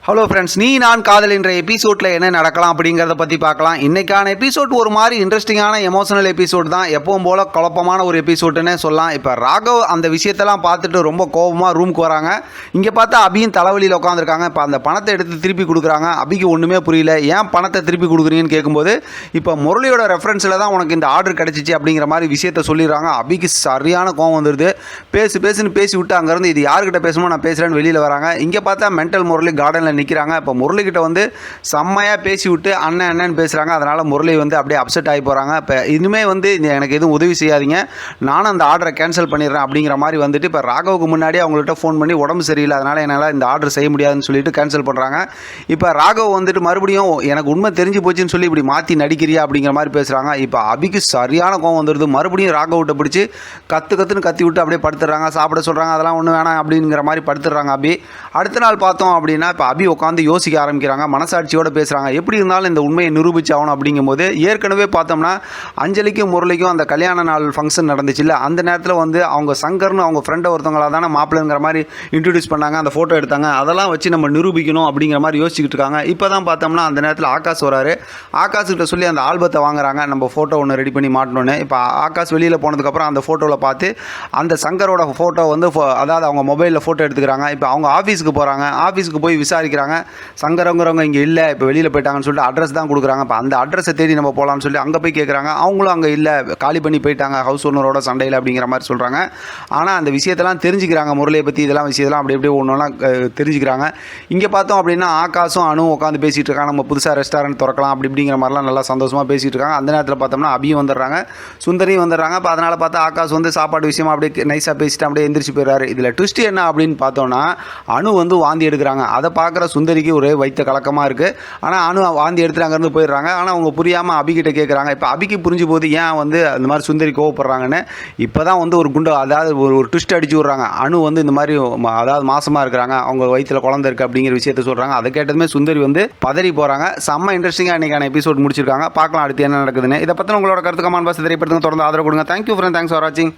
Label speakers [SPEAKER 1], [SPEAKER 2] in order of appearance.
[SPEAKER 1] Hello friends, நீ நான் காதல் என்ற எபிசோடில் என்ன நடக்கலாம் அப்படிங்கிறத பற்றி பார்க்கலாம். இன்றைக்கான எபிசோட் ஒரு மாதிரி இன்ட்ரெஸ்டிங்கான எமோஷனல் எபிசோட் தான். எப்பவும் போல் குழப்பமான ஒரு எபிசோடுன்னு சொல்லலாம். இப்போ ராகவ் அந்த விஷயத்தெல்லாம் பார்த்துட்டு ரொம்ப கோபமாக ரூமுக்கு வராங்க. இங்கே பார்த்தா அபியும் தலைவலியில் உட்காந்துருக்காங்க. இப்போ அந்த பணத்தை எடுத்து திருப்பி கொடுக்குறாங்க. அபிக்கு ஒன்றுமே புரியல. ஏன் பணத்தை திருப்பி கொடுக்குறீங்கன்னு கேட்கும்போது, இப்போ முரளியோட ரெஃபரன்ஸில் தான் உனக்கு இந்த ஆர்டர் கிடச்சிச்சு அப்படிங்கிற மாதிரி விஷயத்த சொல்லிடுறாங்க. அபிக்கு சரியான கோவம் வந்துடுது. பேசுன்னு பேசி விட்டு அங்கேருந்து இது யாருக்கிட்ட பேசுமோ நான் பேசுகிறேன்னு வெளியில் வராங்க. இங்கே பார்த்தா மென்டல் முரளி கார்டனில் நிற்கிறாங்க. இப்போ முரளிக்கிட்ட வந்து செம்மையாக பேசி விட்டு அண்ணன்னு பேசுகிறாங்க. அதனால் முரளி வந்து அப்படியே அப்செட் ஆகி போகிறாங்க. இப்போ இனிமேல் வந்து எனக்கு எதுவும் உதவி செய்யாதீங்க, நானும் அந்த ஆர்டரை கேன்சல் பண்ணிடுறேன் அப்படிங்கிற மாதிரி வந்துட்டு இப்போ ராகவுக்கு முன்னாடி அவங்கள்ட்ட ஃபோன் பண்ணி உடம்பு சரியில்லை, அதனால் என்னால் இந்த ஆர்டர் செய்ய முடியாதுன்னு சொல்லிட்டு கேன்சல் பண்ணுறாங்க. இப்போ ராகவ் வந்துட்டு மறுபடியும் எனக்கு உண்மை தெரிஞ்சு போச்சுன்னு சொல்லி இப்படி மாற்றி நடிக்கிறியா அப்படிங்கிற மாதிரி பேசுகிறாங்க. இப்போ அபிக்கு சரியான கோவம் வந்துடுது. மறுபடியும் ராகவிட்ட பிடிச்சி கற்றுன்னு கத்தி விட்டு அப்படியே படுத்துடுறாங்க. சாப்பிட சொல்கிறாங்க. அதெல்லாம் ஒன்றும் வேணாம் அப்படிங்கிற மாதிரி படுத்துடுறாங்க அபி. அடுத்த நாள் பார்த்தோம் அப்படின்னா இப்போ அபி உட்காந்து யோசிக்க ஆரம்பிக்கிறாங்க. மனசாட்சியோடு பேசுகிறாங்க. எப்படி இருந்தாலும் இந்த உண்மையை நிரூபிச்சு ஆகணும் அப்படிங்கும்போது, ஏற்கனவே பார்த்தோம்னா அஞ்சலிக்கும் முரளிக்கும் அந்த கல்யாண நாள் ஃபங்க்ஷன் நடந்துச்சு இல்லை, அந்த நேரத்தில் வந்து அவங்க சங்கர்னு அவங்க ஃப்ரெண்டை ஒருத்தவங்களாக தானே மாப்பிள்ளைங்கிற மாதிரி இன்ட்ரடியூஸ் பண்ணாங்க. அந்த ஃபோட்டோ எடுத்தாங்க. அதெல்லாம் வச்சு நம்ம நிரூபிக்கணும் அப்படிங்கிற மாதிரி யோசிச்சுக்கிட்டு இருக்காங்க. இப்போ தான் பார்த்தோம்னா அந்த நேரத்தில் ஆகாஷ் வராரு. ஆகாஷ்கிட்ட சொல்லி அந்த ஆல்பத்தை வாங்குறாங்க. நம்ம ஃபோட்டோ ஒன்று ரெடி பண்ணி மாட்டணுன்னு. இப்போ ஆகாஷ் வெளியில் போனதுக்கப்புறம் அந்த ஃபோட்டோவில் பார்த்து அந்த சங்கரோட ஃபோட்டோ வந்து அதாவது அவங்க மொபைலில் ஃபோட்டோ எடுத்துக்கிறாங்க. இப்போ அவங்க ஆஃபீஸுக்கு போகிறாங்க. ஆஃபீஸுக்கு போய் விசாரிக்கிறாங்க. சங்கரங்கிறவங்க இங்கே இல்லை, இப்போ வெளியில் போயிட்டாங்கன்னு சொல்லிட்டு அட்ரஸ் தான் கொடுக்குறாங்க. இப்போ அந்த அட்ரஸை தேடி நம்ம போகலான்னு சொல்லி அங்கே போய் கேட்குறாங்க. அவங்களும் அங்கே இல்லை, காலி பண்ணி போயிட்டாங்க ஹவுஸ் ஓனரோட சண்டையில் அப்படிங்கிற மாதிரி சொல்கிறாங்க. ஆனால் அந்த விஷயத்தெல்லாம் தெரிஞ்சுக்கிறாங்க. முரளியை பற்றி இதெல்லாம் விஷயத்தெல்லாம் அப்படி அப்படியே ஒன்றுலாம் தெரிஞ்சுக்கிறாங்க. இங்கே பார்த்தோம் அப்படின்னா ஆகாஷும் அணுவும் உட்காந்து பேசிகிட்டு இருக்காங்க. நம்ம புதுசாக ரெஸ்டாரண்ட் திறக்கலாம் அப்படி இப்படிங்கிற மாதிரிலாம் நல்லா சந்தோஷமாக பேசிகிட்டு இருக்காங்க. அந்த நேரத்தில் பார்த்தோம்னா அபியும் வந்துடுறாங்க, சுந்தரியும் வந்துடுறாங்க. இப்போ அதனால் பார்த்தா ஆகாஷ் வந்து சாப்பாடு விஷயமா அப்படியே நைஸாக பேசிட்டு அப்படியே எந்திரிச்சு போயிடுறாரு. இதில் ட்விஸ்ட் என்ன அப்படின்னு பார்த்தோன்னா, அணு வந்து வாந்தி எடுக்கிறாங்க. அதை பார்க்குற சுந்தரிக்கு ஒரே வைத்த கலக்கமாக இருக்குது. ஆனால் அணு வாந்தி எடுத்துட்டு அங்கேருந்து போயிடுறாங்க. ஆனால் அவங்க புரியாமல் அபிகிட்ட கேட்குறாங்க. இப்போ அபிக்கு புரிஞ்சு போது ஏன் வந்து அந்த மாதிரி சுந்தரி கோவப்படுறாங்கன்னு. இப்போ தான் வந்து ஒரு குண்டு அதாவது ஒரு ட்விஸ்ட் அடிச்சு விட்றாங்க. அணு வந்து இந்த மாதிரி அதாவது மாசமாக இருக்கிறாங்க, அவங்க வயிற்றில் குழந்தை இருக்குது அப்படிங்கிற விஷயத்த சொல்கிறாங்க. அதை கேட்டதுமே சுந்தரி வந்து பதறி போகிறாங்க. செம்ம இன்ட்ரெஸ்டிங்காக இன்றைக்கான எபிசோட் முடிச்சிருக்காங்க. பார்க்கலாம் அடுத்து என்ன நடக்குதுன்னு. இதை பற்றி உங்களோட கருத்து கமெண்ட் பாக்ஸ் தெரியப்படுத்துங்க. தொடர்ந்து ஆதரவு கொடுங்க. தேங்க்யூ ஃப்ரெண்ட், தேங்க்ஸ் ஃபார் வாட்சிங்.